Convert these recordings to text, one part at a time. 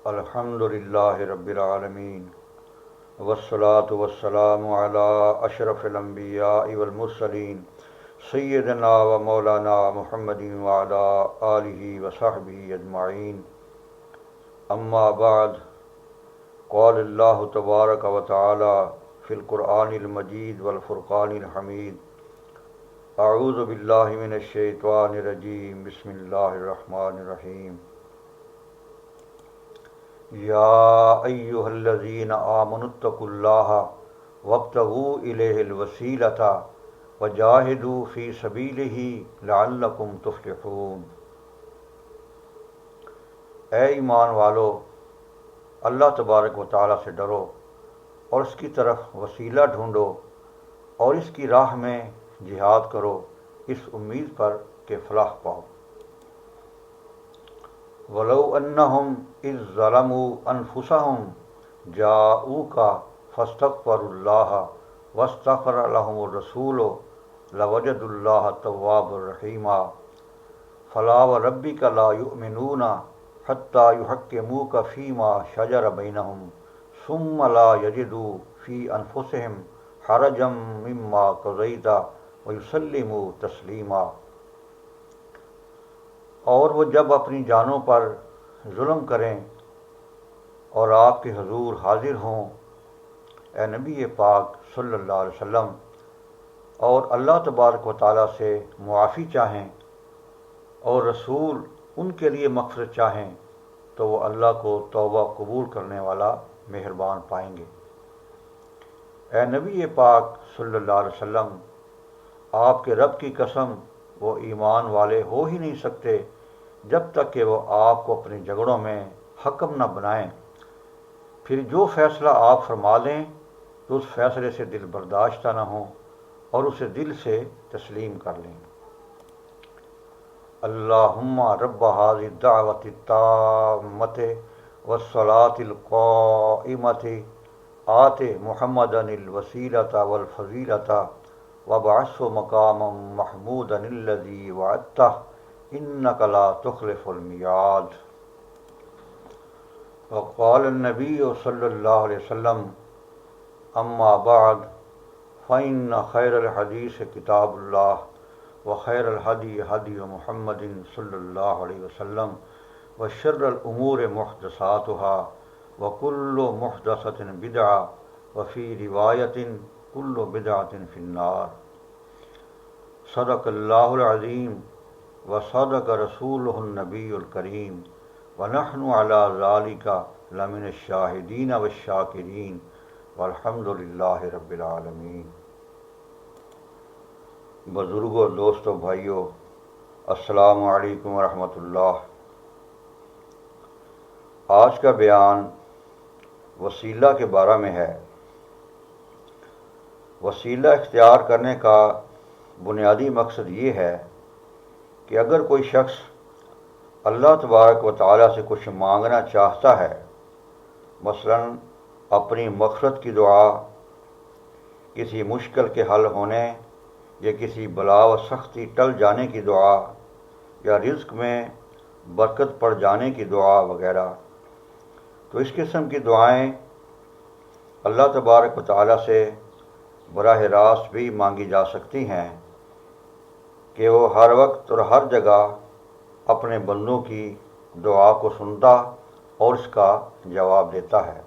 الحمد للہ رب العالمین والصلاة والسلام علی اشرف الانبیاء والمرسلین سیدنا و مولانا محمد وعلی آلہ وصحبہ اجمعین اما بعد قال اللہ تبارک و تعالی فی القرآن المجید والفرقان الحمید اعوذ باللہ من الشیطان الرجیم بسم اللہ الرحمن الرحیم یا ایہا الذین آمنوا اتقوا اللہ وابتغوا الیہ الوسیلۃ وجاہدوا فی سبیلہ لعلکم تفلحون۔ اے ایمان والو، اللہ تبارک و تعالیٰ سے ڈرو اور اس کی طرف وسیلہ ڈھونڈو اور اس کی راہ میں جہاد کرو اس امید پر کہ فلاح پاؤ۔ وَلَوْ أَنَّهُمْ إِذ ظَّلَمُوا أَنفُسَهُمْ جَاءُوكَ فَاسْتَغْفَرُوا اللَّهَ وَاسْتَغْفَرَ لَهُمُ الرَّسُولُ لَوَجَدُوا اللَّهَ تَوَّابًا رَحِيمًا فَلَا وَرَبِّكَ لَا يُؤْمِنُونَ حَتَّى يُحَكِّمُوكَ فِيمَا شَجَرَ بَيْنَهُمْ ثُمَّ لَا يَجِدُوا فِي أَنفُسِهِمْ حَرَجًا مِّمَّا قَضَيْتَ وَيُسَلِّمُوا تَسْلِيمًا۔ اور وہ جب اپنی جانوں پر ظلم کریں اور آپ کے حضور حاضر ہوں، اے نبی پاک صلی اللہ علیہ وسلم، اور اللہ تبارک و تعالیٰ سے معافی چاہیں اور رسول ان کے لیے مغفرت چاہیں تو وہ اللہ کو توبہ قبول کرنے والا مہربان پائیں گے۔ اے نبی پاک صلی اللہ علیہ وسلم، آپ کے رب کی قسم وہ ایمان والے ہو ہی نہیں سکتے جب تک کہ وہ آپ کو اپنی جھگڑوں میں حکم نہ بنائیں، پھر جو فیصلہ آپ فرما لیں تو اس فیصلے سے دل برداشتہ نہ ہوں اور اسے دل سے تسلیم کر لیں۔ اللہم رب ھذہ الدعوۃ التامۃ والصلاۃ القائمۃ آت محمدا الوسیلۃ والفضیلۃ وابعثہ مقاما محمودا الذی وعدتہ انک لا تخلف المیعاد۔ وقال النبی صلی اللہ علیہ وسلم اما بعد فإن خیر الحدیث کتاب اللہ وخیر الہدی ہدی محمد صلی اللہ علیہ وسلم وشر الامور محدثاتها وکل محدثۃ بدعہ وفی روایۃ کل بدعۃ فی النار۔ صدق اللہ العظیم وصدق رسولہ النبی الکریم ونحن علی ذلک لمن الشاہدین والشاکرین والحمد للہ رب العالمین۔ بزرگوں، دوستوں، بھائیوں، السلام علیکم ورحمۃ اللہ۔ آج کا بیان وسیلہ کے بارے میں ہے۔ وسیلہ اختیار کرنے کا بنیادی مقصد یہ ہے کہ اگر کوئی شخص اللہ تبارک و تعالیٰ سے کچھ مانگنا چاہتا ہے، مثلا اپنی مغفرت کی دعا، کسی مشکل کے حل ہونے یا کسی بلا و سختی ٹل جانے کی دعا یا رزق میں برکت پڑ جانے کی دعا وغیرہ، تو اس قسم کی دعائیں اللہ تبارک و تعالیٰ سے براہ راست بھی مانگی جا سکتی ہیں کہ وہ ہر وقت اور ہر جگہ اپنے بندوں کی دعا کو سنتا اور اس کا جواب دیتا ہے،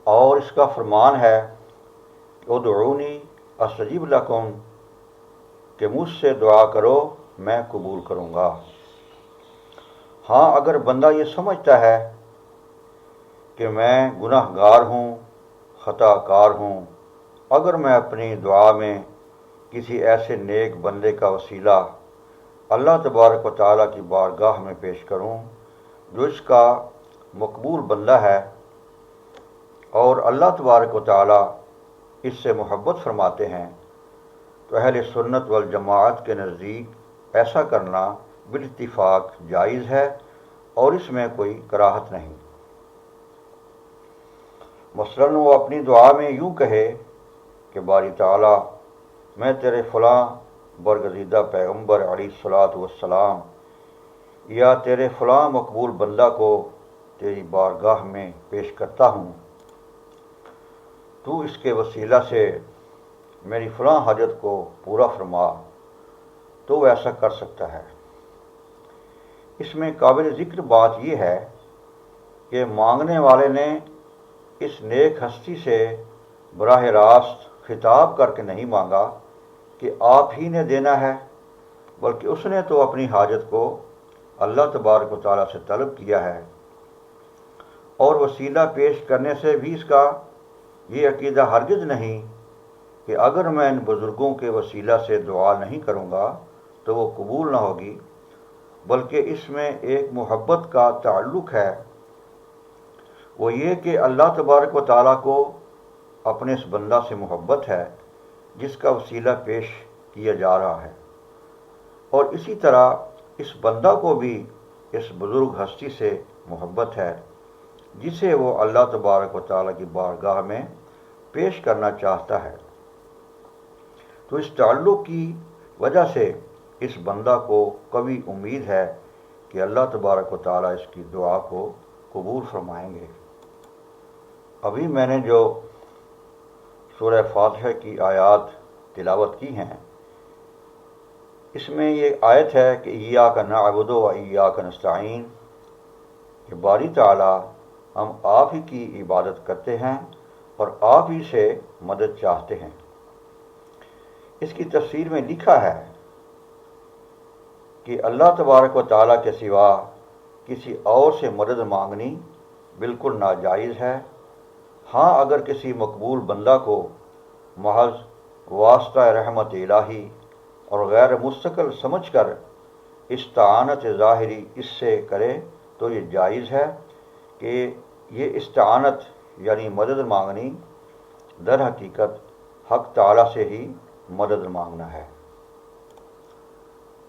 اور اس کا فرمان ہے کہ ادعونی استجب لکم، کہ مجھ سے دعا کرو میں قبول کروں گا۔ ہاں، اگر بندہ یہ سمجھتا ہے کہ میں گناہ گار ہوں، خطا کار ہوں، اگر میں اپنی دعا میں کسی ایسے نیک بندے کا وسیلہ اللہ تبارک و تعالیٰ کی بارگاہ میں پیش کروں جو اس کا مقبول بندہ ہے اور اللہ تبارک و تعالیٰ اس سے محبت فرماتے ہیں، تو اہل سنت والجماعت کے نزدیک ایسا کرنا بالاتفاق جائز ہے اور اس میں کوئی کراہت نہیں۔ مثلاً وہ اپنی دعا میں یوں کہے کہ باری تعالیٰ، میں تیرے فلاں برگزیدہ پیغمبر علیہ الصلاۃ والسلام یا تیرے فلاں مقبول بندہ کو تیری بارگاہ میں پیش کرتا ہوں، تو اس کے وسیلہ سے میری فلاں حاجت کو پورا فرما، تو وہ ایسا کر سکتا ہے۔ اس میں قابل ذکر بات یہ ہے کہ مانگنے والے نے اس نیک ہستی سے براہ راست خطاب کر کے نہیں مانگا کہ آپ ہی نے دینا ہے، بلکہ اس نے تو اپنی حاجت کو اللہ تبارک و تعالیٰ سے طلب کیا ہے، اور وسیلہ پیش کرنے سے بھی اس کا یہ عقیدہ ہرگز نہیں کہ اگر میں ان بزرگوں کے وسیلہ سے دعا نہیں کروں گا تو وہ قبول نہ ہوگی، بلکہ اس میں ایک محبت کا تعلق ہے، وہ یہ کہ اللہ تبارک و تعالیٰ کو اپنے اس بندہ سے محبت ہے جس کا وسیلہ پیش کیا جا رہا ہے، اور اسی طرح اس بندہ کو بھی اس بزرگ ہستی سے محبت ہے جسے وہ اللہ تبارک و تعالیٰ کی بارگاہ میں پیش کرنا چاہتا ہے۔ تو اس تعلق کی وجہ سے اس بندہ کو قوی امید ہے کہ اللہ تبارک و تعالیٰ اس کی دعا کو قبول فرمائیں گے۔ ابھی میں نے جو سورہ فاتحہ کی آیات تلاوت کی ہیں، اس میں یہ آیت ہے کہ ایاک نعبد و ایاک نستعین، کہ باری تعالیٰ ہم آپ ہی کی عبادت کرتے ہیں اور آپ ہی سے مدد چاہتے ہیں۔ اس کی تفسیر میں لکھا ہے کہ اللہ تبارک و تعالیٰ کے سوا کسی اور سے مدد مانگنی بالکل ناجائز ہے۔ ہاں، اگر کسی مقبول بندہ کو محض واسطہ رحمت الہی اور غیر مستقل سمجھ کر استعانت ظاہری اس سے کرے تو یہ جائز ہے کہ یہ استعانت یعنی مدد مانگنی در حقیقت حق تعالیٰ سے ہی مدد مانگنا ہے۔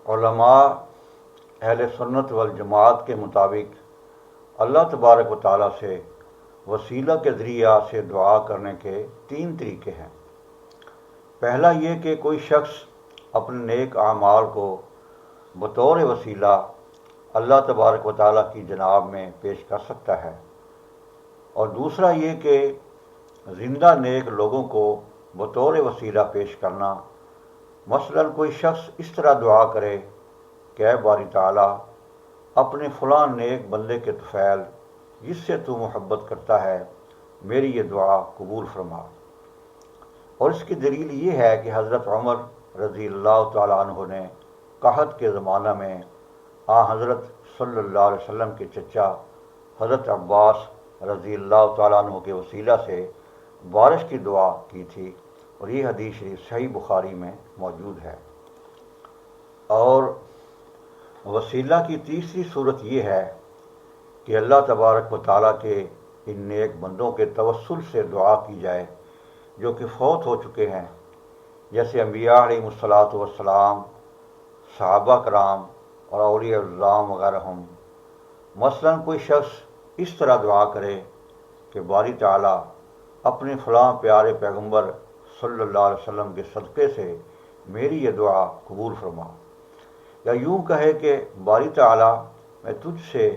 علماء اہل سنت والجماعت کے مطابق اللہ تبارک و تعالیٰ سے وسیلہ کے ذریعہ سے دعا کرنے کے 3 طریقے ہیں۔ پہلا یہ کہ کوئی شخص اپنے نیک اعمال کو بطور وسیلہ اللہ تبارک و تعالیٰ کی جناب میں پیش کر سکتا ہے، اور دوسرا یہ کہ زندہ نیک لوگوں کو بطور وسیلہ پیش کرنا، مثلاً کوئی شخص اس طرح دعا کرے کہ اے باری تعالیٰ اپنے فلاں نیک بندے کے طفیل جس سے تو محبت کرتا ہے میری یہ دعا قبول فرما۔ اور اس کی دلیل یہ ہے کہ حضرت عمر رضی اللہ تعالیٰ عنہ نے قحط کے زمانہ میں حضرت صلی اللہ علیہ وسلم کے چچا حضرت عباس رضی اللہ تعالیٰ عنہ کے وسیلہ سے بارش کی دعا کی تھی، اور یہ حدیث شریف صحیح بخاری میں موجود ہے۔ اور وسیلہ کی تیسری صورت یہ ہے کہ اللہ تبارک و تعالیٰ کے ان نیک بندوں کے توسل سے دعا کی جائے جو کہ فوت ہو چکے ہیں، جیسے انبیاء علیہ الصلاۃ والسلام، صحابہ کرام اور اولیاء الظام وغیرہ ہم۔ مثلاً کوئی شخص اس طرح دعا کرے کہ باری تعالیٰ اپنے فلاں پیارے پیغمبر صلی اللہ علیہ وسلم کے صدقے سے میری یہ دعا قبول فرما، یا یوں کہے کہ باری تعالیٰ میں تجھ سے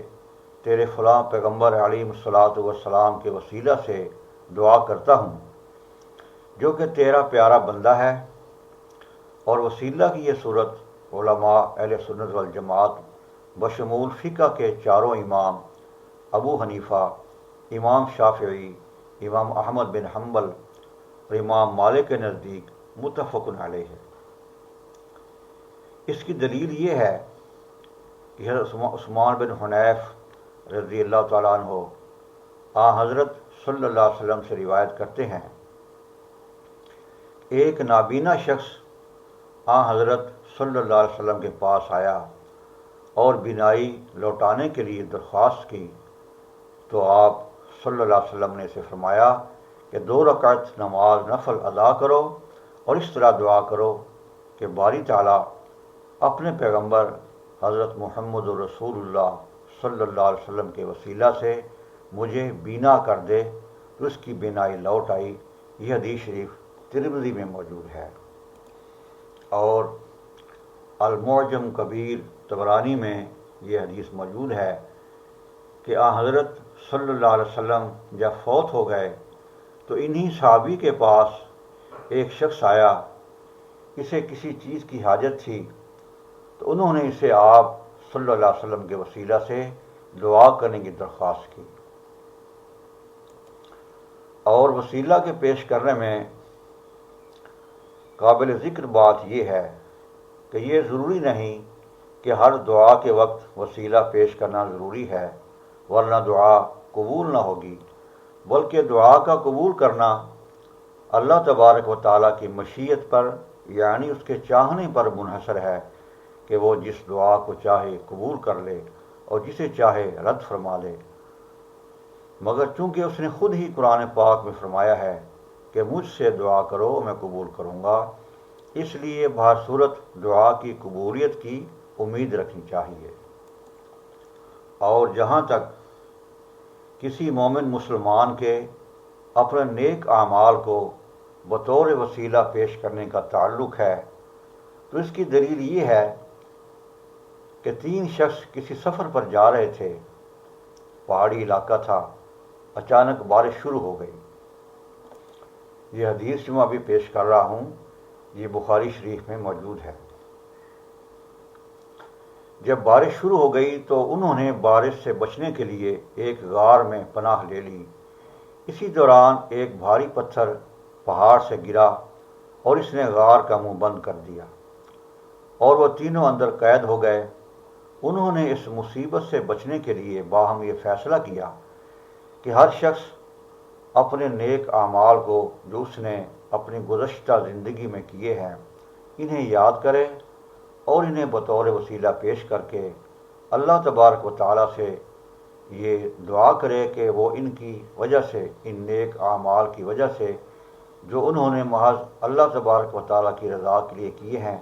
تیرے فلاں پیغمبر علیہ الصلاۃ والسلام کے وسیلہ سے دعا کرتا ہوں جو کہ تیرا پیارا بندہ ہے۔ اور وسیلہ کی یہ صورت علماء اہل سنت والجماعت بشمول فقہ کے 4 امام ابو حنیفہ، امام شافعی، امام احمد بن حنبل اور امام مالک کے نزدیک متفق علیہ ہے۔ اس کی دلیل یہ ہے کہ حضرت عثمان بن حنیف رضی اللہ تعالیٰ عنہ حضرت صلی اللہ علیہ وسلم سے روایت کرتے ہیں، ایک نابینا شخص حضرت صلی اللہ علیہ وسلم کے پاس آیا اور بینائی لوٹانے کے لیے درخواست کی، تو آپ صلی اللہ علیہ وسلم نے اسے فرمایا کہ 2 رکعت نماز نفل ادا کرو اور اس طرح دعا کرو کہ باری تعالیٰ اپنے پیغمبر حضرت محمد رسول اللہ صلی اللہ علیہ وسلم کے وسیلہ سے مجھے بینا کر دے، تو اس کی بینائی لوٹ آئی۔ یہ حدیث شریف ترمذی میں موجود ہے، اور المعجم کبیر طبرانی میں یہ حدیث موجود ہے کہ حضرت صلی اللہ علیہ وسلم جب فوت ہو گئے تو انہی صحابی کے پاس ایک شخص آیا، اسے کسی چیز کی حاجت تھی، تو انہوں نے اسے آپ صلی اللہ علیہ وسلم کے وسیلہ سے دعا کرنے کی درخواست کی۔ اور وسیلہ کے پیش کرنے میں قابل ذکر بات یہ ہے کہ یہ ضروری نہیں کہ ہر دعا کے وقت وسیلہ پیش کرنا ضروری ہے، ورنہ دعا قبول نہ ہوگی، بلکہ دعا کا قبول کرنا اللہ تبارک و تعالیٰ کی مشیت پر، یعنی اس کے چاہنے پر منحصر ہے کہ وہ جس دعا کو چاہے قبول کر لے اور جسے چاہے رد فرما لے۔ مگر چونکہ اس نے خود ہی قرآن پاک میں فرمایا ہے کہ مجھ سے دعا کرو میں قبول کروں گا، اس لیے بہر صورت دعا کی قبولیت کی امید رکھنی چاہیے۔ اور جہاں تک کسی مومن مسلمان کے اپنے نیک اعمال کو بطور وسیلہ پیش کرنے کا تعلق ہے تو اس کی دلیل یہ ہے کہ 3 شخص کسی سفر پر جا رہے تھے، پہاڑی علاقہ تھا، اچانک بارش شروع ہو گئی۔ یہ حدیث جو میں ابھی پیش کر رہا ہوں یہ بخاری شریف میں موجود ہے۔ جب بارش شروع ہو گئی تو انہوں نے بارش سے بچنے کے لیے ایک غار میں پناہ لے لی۔ اسی دوران ایک بھاری پتھر پہاڑ سے گرا اور اس نے غار کا منہ بند کر دیا اور وہ تینوں اندر قید ہو گئے۔ انہوں نے اس مصیبت سے بچنے کے لیے باہم یہ فیصلہ کیا کہ ہر شخص اپنے نیک اعمال کو جو اس نے اپنی گزشتہ زندگی میں کیے ہیں انہیں یاد کرے اور انہیں بطور وسیلہ پیش کر کے اللہ تبارک و تعالیٰ سے یہ دعا کرے کہ وہ ان کی وجہ سے، ان نیک اعمال کی وجہ سے جو انہوں نے محض اللہ تبارک و تعالیٰ کی رضا کے لیے کیے ہیں،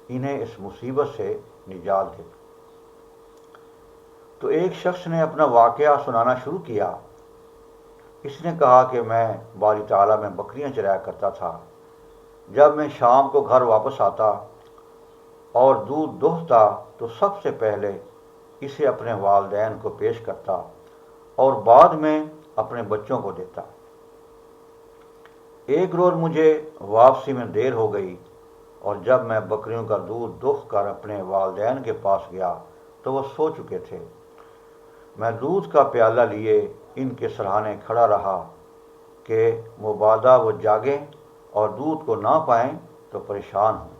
انہیں اس مصیبت سے نجات دے۔ تو ایک شخص نے اپنا واقعہ سنانا شروع کیا۔ اس نے کہا کہ میں باری تعالیٰ میں بکریاں چرایا کرتا تھا۔ جب میں شام کو گھر واپس آتا اور دودھ دوہتا تو سب سے پہلے اسے اپنے والدین کو پیش کرتا اور بعد میں اپنے بچوں کو دیتا۔ ایک روز مجھے واپسی میں دیر ہو گئی اور جب میں بکریوں کا دودھ دوہ کر اپنے والدین کے پاس گیا تو وہ سو چکے تھے۔ میں دودھ کا پیالہ لیے ان کے سرہانے کھڑا رہا کہ مبادا وہ جاگیں اور دودھ کو نہ پائیں تو پریشان ہوں۔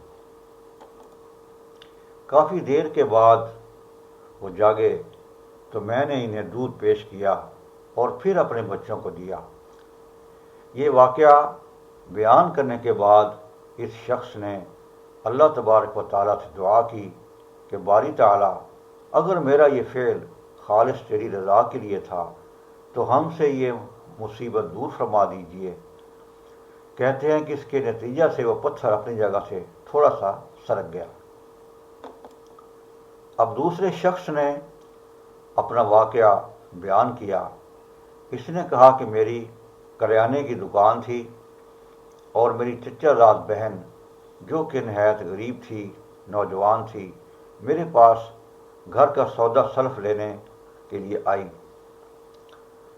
کافی دیر کے بعد وہ جاگے تو میں نے انہیں دودھ پیش کیا اور پھر اپنے بچوں کو دیا۔ یہ واقعہ بیان کرنے کے بعد اس شخص نے اللہ تبارک و تعالیٰ سے دعا کی کہ باری تعالیٰ، اگر میرا یہ فعل خالص تیری رضا کے لیے تھا تو ہم سے یہ مصیبت دور فرما دیجیے۔ کہتے ہیں کہ اس کے نتیجہ سے وہ پتھر اپنی جگہ سے تھوڑا سا سرک گیا۔ اب دوسرے شخص نے اپنا واقعہ بیان کیا۔ اس نے کہا کہ میری کریانے کی دکان تھی اور میری چچا زاد بہن جو کہ نہایت غریب تھی، نوجوان تھی، میرے پاس گھر کا سودا سلف لینے کے لیے آئی،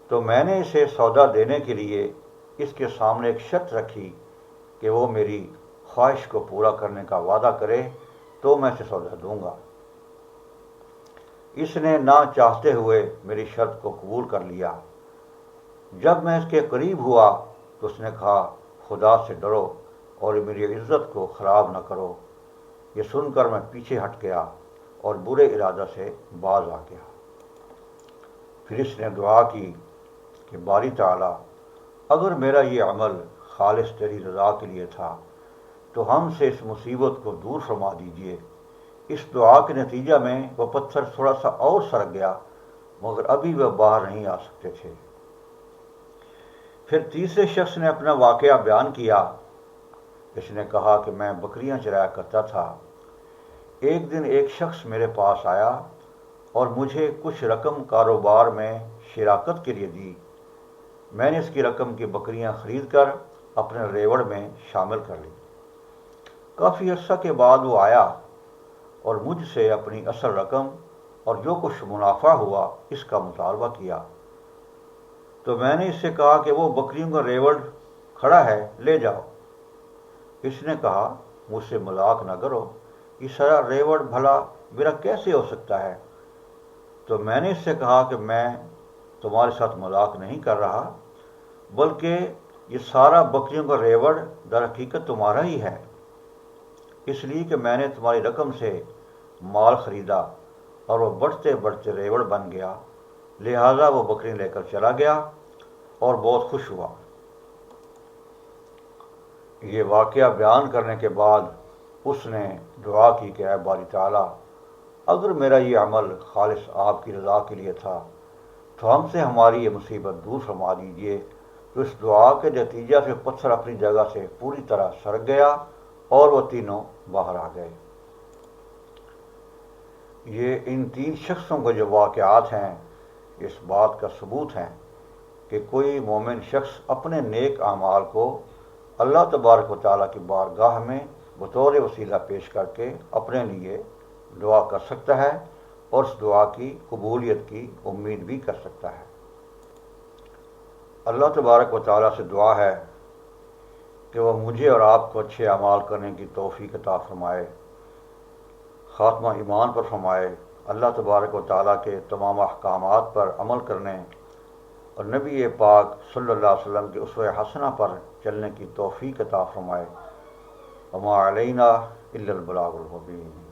تو میں نے اسے سودا دینے کے لیے اس کے سامنے ایک شرط رکھی کہ وہ میری خواہش کو پورا کرنے کا وعدہ کرے تو میں اسے سودا دوں گا۔ اس نے نہ چاہتے ہوئے میری شرط کو قبول کر لیا۔ جب میں اس کے قریب ہوا تو اس نے کہا خدا سے ڈرو اور میری عزت کو خراب نہ کرو۔ یہ سن کر میں پیچھے ہٹ گیا اور برے ارادہ سے باز آ گیا۔ پھر اس نے دعا کی کہ باری تعالیٰ، اگر میرا یہ عمل خالص تیری رضا کے لیے تھا تو ہم سے اس مصیبت کو دور فرما دیجیے۔ اس دعا کے نتیجہ میں وہ پتھر تھوڑا سا اور سرک گیا مگر ابھی وہ باہر نہیں آ سکتے تھے۔ پھر تیسرے شخص نے اپنا واقعہ بیان کیا۔ اس نے کہا کہ میں بکریاں چرایا کرتا تھا۔ ایک دن ایک شخص میرے پاس آیا اور مجھے کچھ رقم کاروبار میں شراکت کے لیے دی۔ میں نے اس کی رقم کی بکریاں خرید کر اپنے ریوڑ میں شامل کر لی۔ کافی عرصہ کے بعد وہ آیا اور مجھ سے اپنی اصل رقم اور جو کچھ منافع ہوا اس کا مطالبہ کیا۔ تو میں نے اس سے کہا کہ وہ بکریوں کا ریوڑ کھڑا ہے، لے جاؤ۔ اس نے کہا مجھ سے مذاق نہ کرو، یہ سارا ریوڑ بھلا میرا کیسے ہو سکتا ہے؟ تو میں نے اس سے کہا کہ میں تمہارے ساتھ مذاق نہیں کر رہا، بلکہ یہ سارا بکریوں کا ریوڑ در حقیقت تمہارا ہی ہے، اس لیے کہ میں نے تمہاری رقم سے مال خریدا اور وہ بڑھتے بڑھتے ریوڑ بن گیا، لہٰذا وہ بکری لے کر چلا گیا اور بہت خوش ہوا۔ یہ واقعہ بیان کرنے کے بعد اس نے دعا کی کہ اے باری تعالیٰ، اگر میرا یہ عمل خالص آپ کی رضا کے لیے تھا تو ہم سے ہماری یہ مصیبت دور فرما دیجیے۔ تو اس دعا کے نتیجہ سے پتھر اپنی جگہ سے پوری طرح سرک گیا اور وہ تینوں باہر آ گئے۔ یہ ان تین شخصوں کے جو واقعات ہیں اس بات کا ثبوت ہیں کہ کوئی مومن شخص اپنے نیک اعمال کو اللہ تبارک و تعالیٰ کی بارگاہ میں بطور وسیلہ پیش کر کے اپنے لیے دعا کر سکتا ہے اور اس دعا کی قبولیت کی امید بھی کر سکتا ہے۔ اللہ تبارک و تعالیٰ سے دعا ہے کہ وہ مجھے اور آپ کو اچھے اعمال کرنے کی توفیق عطا فرمائے، خاتمہ ایمان پر فرمائے، اللہ تبارک و تعالیٰ کے تمام احکامات پر عمل کرنے اور نبی پاک صلی اللہ علیہ وسلم کے اسوہ حسنہ پر چلنے کی توفیق عطا فرمائے۔ وما علینا الا البلاغ المبین۔